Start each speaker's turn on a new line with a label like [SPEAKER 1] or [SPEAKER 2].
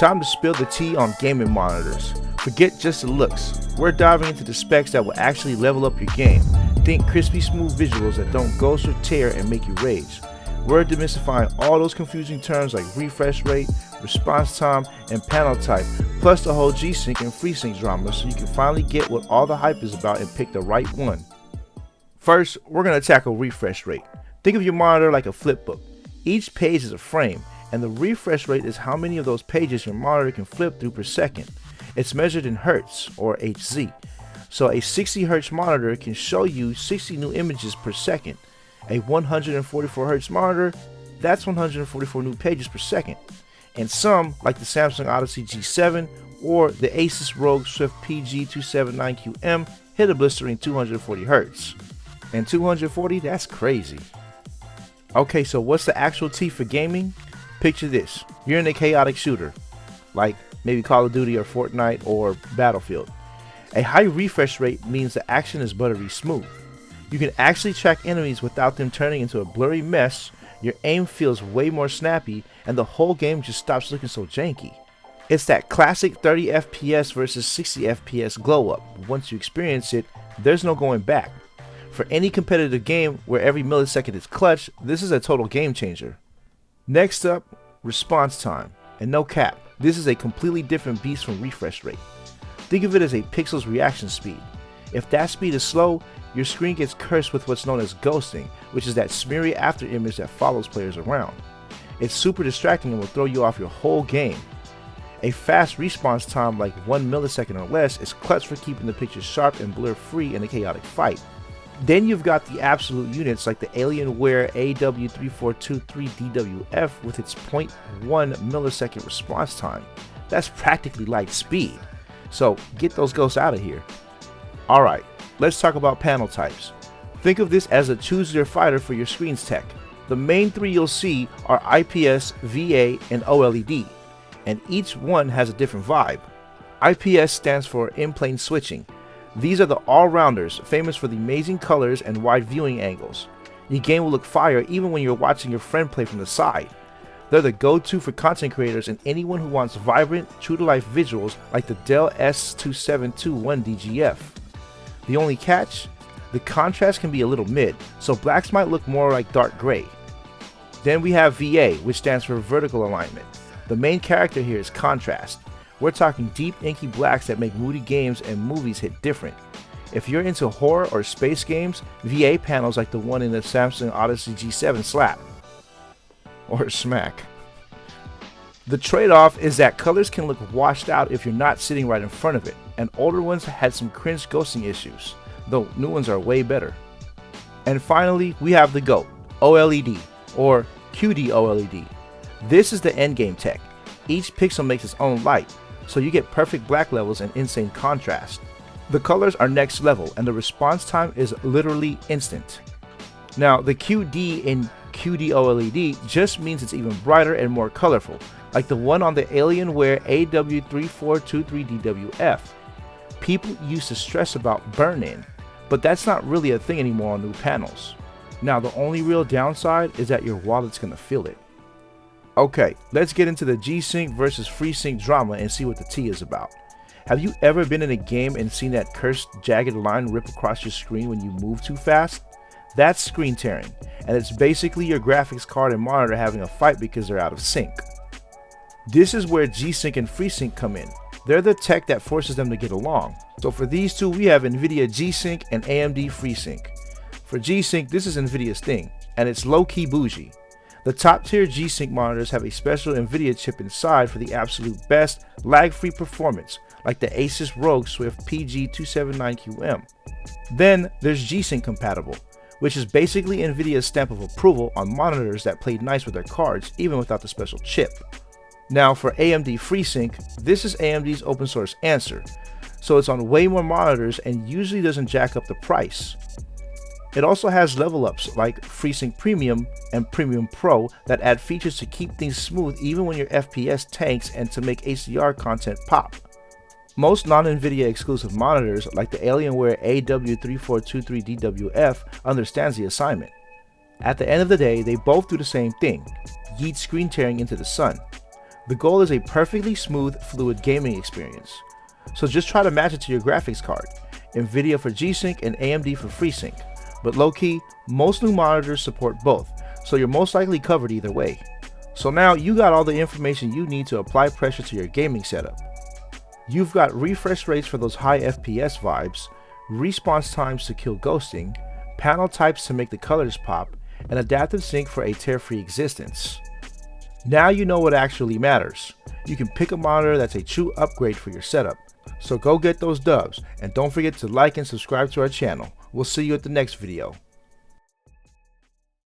[SPEAKER 1] Time to spill the tea on gaming monitors. Forget just the looks. We're diving into the specs that will actually level up your game. Think crispy smooth visuals that don't ghost or tear and make you rage. We're demystifying all those confusing terms like refresh rate, response time, and panel type, plus the whole G-Sync and FreeSync drama, so you can finally get what all the hype is about and pick the right one. First, we're going to tackle refresh rate. Think of your monitor like a flip book. Each page is a frame, and the refresh rate is how many of those pages your monitor can flip through per second. It's measured in Hertz, or Hz. So a 60 Hz monitor can show you 60 new images per second. A 144 Hz monitor, that's 144 new pages per second. And some, like the Samsung Odyssey G7 or the Asus ROG Swift PG279QM, hit a blistering 240 Hz. And 240, that's crazy. Okay, so what's the actual T for gaming? Picture this, you're in a chaotic shooter, like maybe Call of Duty or Fortnite or Battlefield. A high refresh rate means the action is buttery smooth. You can actually track enemies without them turning into a blurry mess, your aim feels way more snappy, and the whole game just stops looking so janky. It's that classic 30 FPS versus 60 FPS glow up. Once you experience it, there's no going back. For any competitive game where every millisecond is clutch, this is a total game changer. Next up, response time. And no cap, this is a completely different beast from refresh rate. Think of it as a pixel's reaction speed. If that speed is slow, your screen gets cursed with what's known as ghosting, which is that smeary after image that follows players around. It's super distracting and will throw you off your whole game. A fast response time like 1 millisecond or less is clutch for keeping the picture sharp and blur free in a chaotic fight. Then you've got the absolute units like the Alienware AW3423DWF with its 0.1 millisecond response time. That's practically light speed. So get those ghosts out of here. Alright, let's talk about panel types. Think of this as a choose your fighter for your screen's tech. The main three you'll see are IPS, VA, and OLED, and each one has a different vibe. IPS stands for in-plane switching. These are the all-rounders, famous for the amazing colors and wide viewing angles. Your game will look fire even when you're watching your friend play from the side. They're the go-to for content creators and anyone who wants vibrant, true-to-life visuals like the Dell S2721DGF. The only catch? The contrast can be a little mid, so blacks might look more like dark gray. Then we have VA, which stands for vertical alignment. The main character here is contrast. We're talking deep inky blacks that make moody games and movies hit different. If you're into horror or space games, VA panels like the one in the Samsung Odyssey G7 slap. Or smack. The trade-off is that colors can look washed out if you're not sitting right in front of it, and older ones had some cringe ghosting issues, though new ones are way better. And finally, we have the GOAT, OLED, or QD OLED. This is the endgame tech. Each pixel makes its own light, so you get perfect black levels and insane contrast. The colors are next level, and the response time is literally instant. Now, the QD in QD OLED just means it's even brighter and more colorful, like the one on the Alienware AW3423DWF. People used to stress about burn-in, but that's not really a thing anymore on new panels. Now, the only real downside is that your wallet's gonna feel it. Okay, let's get into the G-Sync versus FreeSync drama and see what the tea is about. Have you ever been in a game and seen that cursed jagged line rip across your screen when you move too fast? That's screen tearing, and it's basically your graphics card and monitor having a fight because they're out of sync. This is where G-Sync and FreeSync come in. They're the tech that forces them to get along. So for these two, we have NVIDIA G-Sync and AMD FreeSync. For G-Sync, this is NVIDIA's thing, and it's low-key bougie. The top tier G-Sync monitors have a special NVIDIA chip inside for the absolute best lag-free performance, like the Asus ROG Swift PG279QM. Then there's G-Sync compatible, which is basically NVIDIA's stamp of approval on monitors that played nice with their cards even without the special chip. Now for AMD FreeSync, this is AMD's open source answer, so it's on way more monitors and usually doesn't jack up the price. It also has level ups like FreeSync Premium and Premium Pro that add features to keep things smooth even when your FPS tanks and to make HDR content pop. Most non-NVIDIA exclusive monitors like the Alienware AW3423DWF understands the assignment. At the end of the day, they both do the same thing, yeet screen tearing into the sun. The goal is a perfectly smooth, fluid gaming experience. So just try to match it to your graphics card, NVIDIA for G-Sync and AMD for FreeSync. But low-key, most new monitors support both, so you're most likely covered either way. So now you got all the information you need to apply pressure to your gaming setup. You've got refresh rates for those high FPS vibes, response times to kill ghosting, panel types to make the colors pop, and adaptive sync for a tear-free existence. Now you know what actually matters. You can pick a monitor that's a true upgrade for your setup. So go get those dubs, and don't forget to like and subscribe to our channel. We'll see you at the next video.